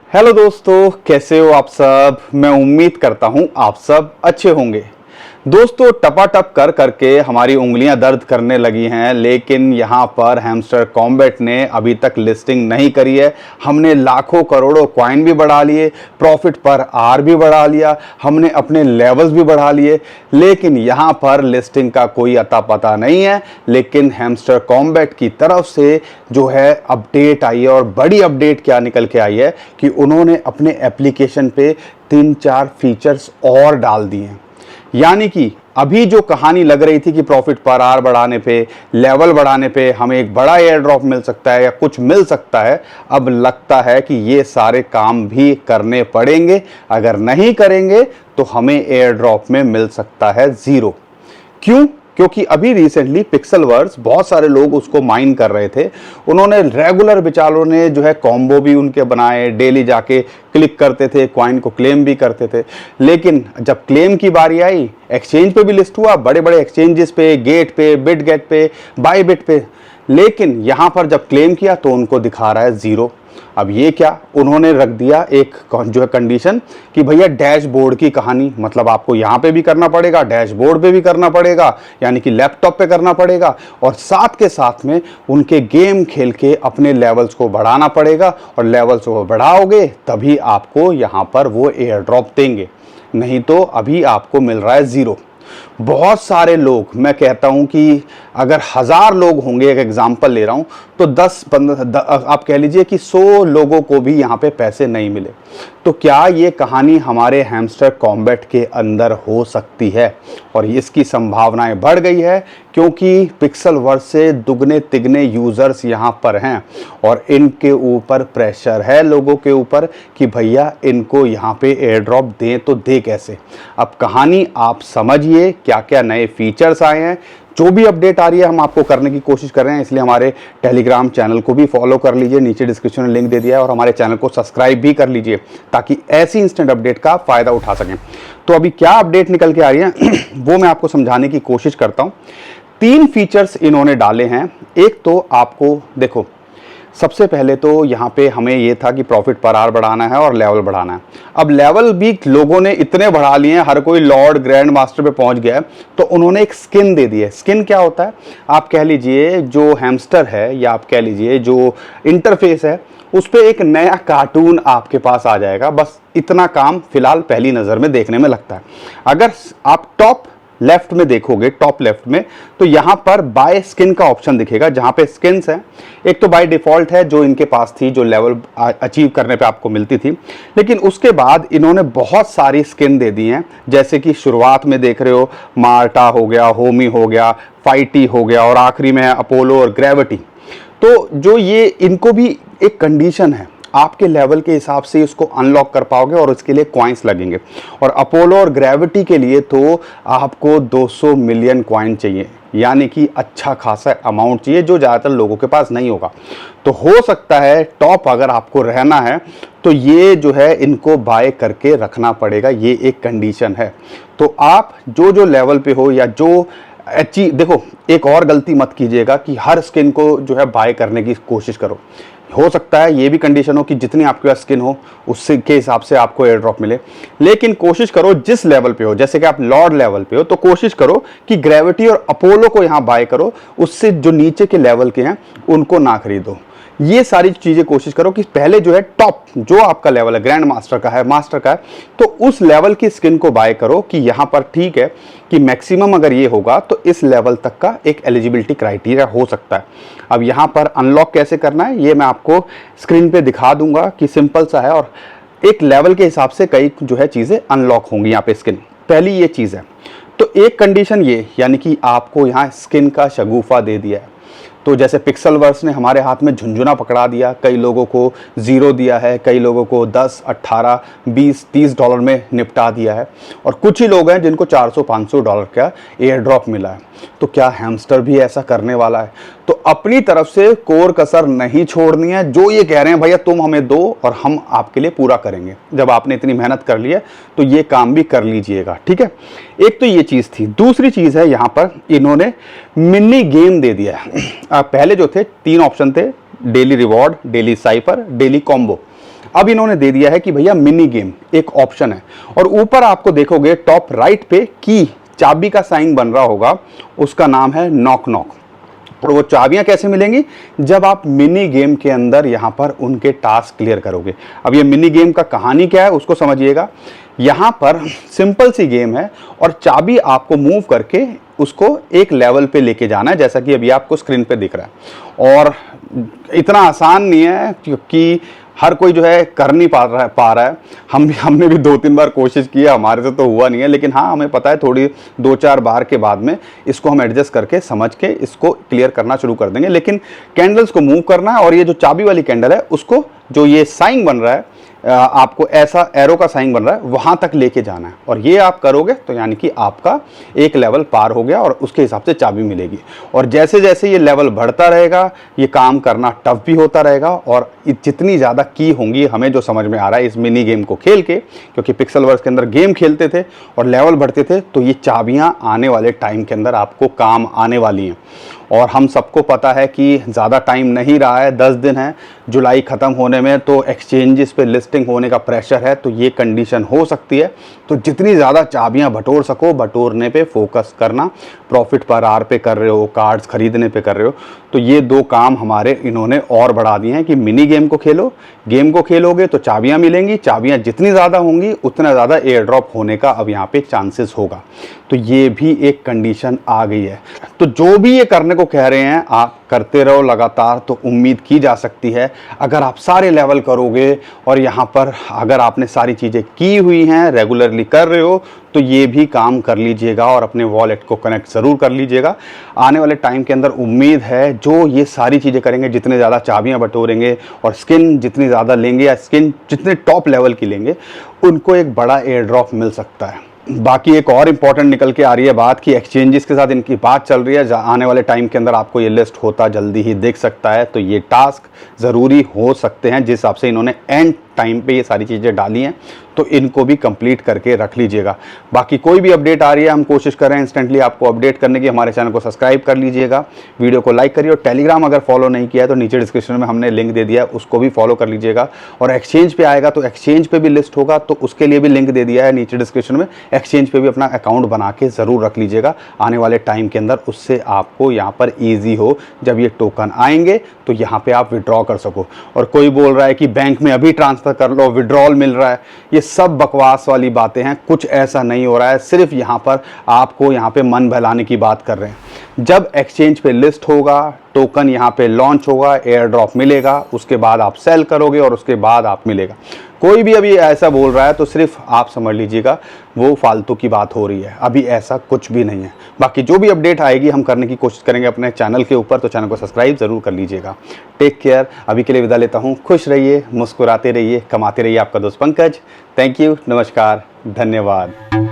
Hello दोस्तों, कैसे हो आप सब। मैं उम्मीद करता हूं आप सब अच्छे होंगे। दोस्तों, टपाटप कर करके हमारी उंगलियां दर्द करने लगी हैं, लेकिन यहां पर हैमस्टर कॉम्बैट ने अभी तक लिस्टिंग नहीं करी है। हमने लाखों करोड़ों कॉइन भी बढ़ा लिए, प्रॉफिट पर आर भी बढ़ा लिया, हमने अपने लेवल्स भी बढ़ा लिए, लेकिन यहां पर लिस्टिंग का कोई अता पता नहीं है। लेकिन हैमस्टर कॉम्बैट की तरफ से जो है अपडेट आई है, और बड़ी अपडेट क्या निकल के आई है कि उन्होंने अपने एप्लीकेशन पे 3-4 फीचर्स और डाल दिए हैं। यानी कि अभी जो कहानी लग रही थी कि प्रॉफिट पर आर बढ़ाने पे, लेवल बढ़ाने पे हमें एक बड़ा एयर ड्रॉप मिल सकता है या कुछ मिल सकता है, अब लगता है कि ये सारे काम भी करने पड़ेंगे। अगर नहीं करेंगे तो हमें एयर ड्रॉप में मिल सकता है 0। क्यों? क्योंकि अभी रिसेंटली पिक्सेलवर्स बहुत सारे लोग उसको माइन कर रहे थे। उन्होंने रेगुलर बेचारों ने जो है कॉम्बो भी उनके बनाए, डेली जाके क्लिक करते थे, कॉइन को क्लेम भी करते थे। लेकिन जब क्लेम की बारी आई, एक्सचेंज पे भी लिस्ट हुआ, बड़े बड़े एक्सचेंजेस पे, गेट पे, बिटगेट पे, बायबिट पे, लेकिन यहां पर जब क्लेम किया तो उनको दिखा रहा है 0। अब ये क्या, उन्होंने रख दिया एक जो है कंडीशन कि भैया डैशबोर्ड की कहानी, मतलब आपको यहां पे भी करना पड़ेगा, डैशबोर्ड पे भी करना पड़ेगा, यानी कि लैपटॉप पे करना पड़ेगा, और साथ के साथ में उनके गेम खेल के अपने लेवल्स को बढ़ाना पड़ेगा, और लेवल्स को बढ़ाओगे तभी आपको यहां पर वो एयर ड्रॉप देंगे, नहीं तो अभी आपको मिल रहा है 0। बहुत सारे लोग, मैं कहता हूं कि अगर 1000 लोग होंगे, एक एग्जांपल ले रहा हूं, तो 10-15 आप कह लीजिए कि 100 लोगों को भी यहां पे पैसे नहीं मिले। तो क्या ये कहानी हमारे हैमस्टर कॉम्बैट के अंदर हो सकती है? और इसकी संभावनाएं बढ़ गई है, क्योंकि पिक्सेलवर्स से दुगने तिगने यूजर्स यहां पर हैं, और इनके ऊपर प्रेशर है लोगों के ऊपर कि भैया इनको यहां पे एयर ड्रॉप दें तो दे कैसे। अब कहानी आप समझिए, क्या क्या नए फीचर्स आए हैं, जो भी अपडेट आ रही है हम आपको करने की कोशिश कर रहे हैं। इसलिए हमारे टेलीग्राम चैनल को भी फॉलो कर लीजिए, नीचे डिस्क्रिप्शन में लिंक दे दिया है, और हमारे चैनल को सब्सक्राइब भी कर लीजिए ताकि ऐसी इंस्टेंट अपडेट का फायदा उठा सकें। तो अभी क्या अपडेट निकल के आ रही है वो मैं आपको समझाने की कोशिश करता हूं। 3 फीचर्स इन्होंने डाले हैं। एक तो आपको देखो, सबसे पहले तो यहाँ पे हमें ये था कि प्रॉफिट पर आर बढ़ाना है और लेवल बढ़ाना है। अब लेवल भी लोगों ने इतने बढ़ा लिए हैं, हर कोई लॉर्ड ग्रैंड मास्टर पे पहुंच गया है, तो उन्होंने एक स्किन दे दी है। स्किन क्या होता है? आप कह लीजिए जो हैमस्टर है, या आप कह लीजिए जो इंटरफेस है, उस पर एक नया कार्टून आपके पास आ जाएगा। बस इतना काम फिलहाल पहली नज़र में देखने में लगता है। अगर आप टॉप लेफ्ट में देखोगे, टॉप लेफ्ट में, तो यहां पर बाय स्किन का ऑप्शन दिखेगा, जहां पे स्किन्स हैं। एक तो बाय डिफॉल्ट है जो इनके पास थी, जो लेवल अचीव करने पे आपको मिलती थी, लेकिन उसके बाद इन्होंने बहुत सारी स्किन दे दी हैं। जैसे कि शुरुआत में देख रहे हो, मार्टा हो गया, होमी हो गया, फाइटी हो गया, और आखिरी में है अपोलो और ग्रेविटी। तो जो ये इनको भी एक कंडीशन है, आपके लेवल के हिसाब से इसको अनलॉक कर पाओगे, और उसके लिए कॉइन्स लगेंगे। और अपोलो और ग्रेविटी के लिए तो आपको 200 मिलियन कॉइन चाहिए, यानी कि अच्छा खासा अमाउंट चाहिए, जो ज़्यादातर लोगों के पास नहीं होगा। तो हो सकता है टॉप अगर आपको रहना है तो ये जो है इनको बाय करके रखना पड़ेगा, ये एक कंडीशन है। तो आप जो जो लेवल पे हो, या जो देखो, एक और गलती मत कीजिएगा कि हर स्किन को जो है बाय करने की कोशिश करो। हो सकता है ये भी कंडीशन हो कि जितनी आपके पास स्किन हो उससे के हिसाब से आपको एयर ड्रॉप मिले, लेकिन कोशिश करो जिस लेवल पे हो, जैसे कि आप लॉर्ड लेवल पे हो, तो कोशिश करो कि ग्रेविटी और अपोलो को यहां बाय करो, उससे जो नीचे के लेवल के हैं उनको ना खरीदो। ये सारी चीजें कोशिश करो कि पहले जो है टॉप जो आपका लेवल है, ग्रैंड मास्टर का है, मास्टर का है, तो उस लेवल की स्किन को बाय करो कि यहां पर ठीक है कि मैक्सिमम अगर ये होगा तो इस लेवल तक का एक एलिजिबिलिटी क्राइटेरिया हो सकता है। अब यहां पर अनलॉक कैसे करना है ये मैं आपको स्क्रीन पे दिखा दूंगा कि सिंपल सा है, और एक लेवल के हिसाब से कई जो है चीजें अनलॉक होंगी यहाँ पे स्किन। पहली ये चीज है, तो एक कंडीशन ये, यानी कि आपको यहाँ स्किन का शगुफा दे दिया है। तो जैसे पिक्सेलवर्स ने हमारे हाथ में झुंझुना पकड़ा दिया, कई लोगों को 0 दिया है, कई लोगों को 10, 18, 20, 30 डॉलर में निपटा दिया है, और कुछ ही लोग हैं जिनको 400-500 डॉलर का एयर ड्रॉप मिला है। तो क्या हैमस्टर भी ऐसा करने वाला है? तो अपनी तरफ से कोर कसर नहीं छोड़नी है। जो ये कह रहे हैं भैया तुम हमें दो और हम आपके लिए पूरा करेंगे, जब आपने इतनी मेहनत कर ली है तो ये काम भी कर लीजिएगा, ठीक है। एक तो ये चीज़ थी। दूसरी चीज़ है, यहाँ पर इन्होंने मिनी गेम दे दिया है। पहले जो थे 3 ऑप्शन थे, daily reward, daily cipher, daily combo. अब इन्होंने दे दिया है कि भैया मिनी गेम एक ऑप्शन है, और ऊपर आपको देखोगे टॉप राइट पे की चाबी का साइन बन रहा होगा, उसका नाम है नॉक नॉक। और वो चाबियां कैसे मिलेंगी? जब आप मिनी गेम के अंदर यहां पर उनके टास्क क्लियर करोगे। अब ये मिनी गेम का कहानी क्या है उसको समझिएगा। यहां पर सिंपल सी गेम है और चाबी आपको मूव करके उसको एक लेवल पे लेके जाना है, जैसा कि अभी आपको स्क्रीन पे दिख रहा है। और इतना आसान नहीं है क्योंकि हर कोई जो है कर नहीं पा रहा है। हमने भी 2-3 बार कोशिश की है, हमारे से तो हुआ नहीं है, लेकिन हाँ हमें पता है थोड़ी 2-4 बार के बाद में इसको हम एडजस्ट करके समझ के इसको क्लियर करना शुरू कर देंगे। लेकिन कैंडल्स को मूव करना है और ये जो चाबी वाली कैंडल है उसको, जो ये साइन बन रहा है आपको ऐसा एरो का साइन बन रहा है, वहां तक लेके जाना है। और ये आप करोगे तो यानी कि आपका एक लेवल पार हो गया और उसके हिसाब से चाबी मिलेगी। और जैसे जैसे ये लेवल बढ़ता रहेगा ये काम करना टफ भी होता रहेगा। और जितनी ज़्यादा की होंगी, हमें जो समझ में आ रहा है इस मिनी गेम को खेल के, क्योंकि पिक्सेलवर्स के अंदर गेम खेलते थे और लेवल बढ़ते थे, तो ये चाबियाँ आने वाले टाइम के अंदर आपको काम आने वाली हैं। और हम सबको पता है कि ज़्यादा टाइम नहीं रहा है, 10 दिन है जुलाई ख़त्म होने में, तो एक्सचेंजेस पे लिस्टिंग होने का प्रेशर है, तो ये कंडीशन हो सकती है। तो जितनी ज़्यादा चाबियां बटोर सको, बटोरने पे फोकस करना। प्रॉफिट पर आर पे कर रहे हो, कार्ड्स खरीदने पे कर रहे हो, तो ये 2 काम हमारे इन्होंने और बढ़ा दिए हैं कि मिनी गेम को खेलो। गेम को खेलोगे तो चाबियां मिलेंगी, चाबियां जितनी ज़्यादा होंगी उतना ज़्यादा एयर ड्रॉप होने का अब यहाँ पे चांसेस होगा। तो ये भी एक कंडीशन आ गई है। तो जो भी ये करने को कह रहे हैं आप करते रहो लगातार, तो उम्मीद की जा सकती है अगर आप सारे लेवल करोगे और यहाँ पर अगर आपने सारी चीज़ें की हुई हैं, रेगुलरली कर रहे हो, तो ये भी काम कर लीजिएगा और अपने वॉलेट को कनेक्ट ज़रूर कर लीजिएगा। आने वाले टाइम के अंदर उम्मीद है जो ये सारी चीज़ें करेंगे, जितने ज़्यादा चाबियाँ बटोरेंगे और स्किन जितनी ज़्यादा लेंगे या स्किन जितने टॉप लेवल की लेंगे, उनको एक बड़ा एयर ड्रॉप मिल सकता है। बाकी एक और इम्पॉर्टेंट निकल के आ रही है बात कि एक्सचेंजेस के साथ इनकी बात चल रही है, आने वाले टाइम के अंदर आपको ये लिस्ट होता जल्दी ही दिख सकता है। तो ये टास्क ज़रूरी हो सकते हैं, जिस हिसाब से इन्होंने एंड टाइम पे ये सारी चीज़ें डाली हैं, तो इनको भी कंप्लीट करके रख लीजिएगा। बाकी कोई भी अपडेट आ रही है, हम कोशिश कर रहे हैं इंस्टेंटली आपको अपडेट करने की। हमारे चैनल को सब्सक्राइब कर लीजिएगा, वीडियो को लाइक करिए, और टेलीग्राम अगर फॉलो नहीं किया है तो नीचे डिस्क्रिप्शन में हमने लिंक दे दिया है, उसको भी फॉलो कर लीजिएगा। और एक्सचेंज पे आएगा तो एक्सचेंज पे भी लिस्ट होगा, तो उसके लिए भी लिंक दे दिया है नीचे डिस्क्रिप्शन में। एक्सचेंज पे भी अपना अकाउंट बना के ज़रूर रख लीजिएगा आने वाले टाइम के अंदर, उससे आपको यहाँ पर ईजी हो, जब ये टोकन आएंगे तो यहाँ पे आप विड्रॉ कर सको। और कोई बोल रहा है कि बैंक में अभी ट्रांसफ़र कर लो, विड्रॉल मिल रहा है, ये सब बकवास वाली बातें हैं। कुछ ऐसा नहीं हो रहा है, सिर्फ यहाँ पर आपको यहाँ पे मन बहलाने की बात कर रहे हैं। जब एक्सचेंज पे लिस्ट होगा, टोकन यहाँ पे लॉन्च होगा, एयर ड्रॉप मिलेगा, उसके बाद आप सेल करोगे और उसके बाद आप मिलेगा। कोई भी अभी ऐसा बोल रहा है तो सिर्फ आप समझ लीजिएगा वो फालतू की बात हो रही है, अभी ऐसा कुछ भी नहीं है। बाकी जो भी अपडेट आएगी हम करने की कोशिश करेंगे अपने चैनल के ऊपर, तो चैनल को सब्सक्राइब ज़रूर कर लीजिएगा। टेक केयर, अभी के लिए विदा लेता हूँ। खुश रहिए, मुस्कुराते रहिए, कमाते रहिए। आपका दोस्त पंकज। थैंक यू, नमस्कार, धन्यवाद।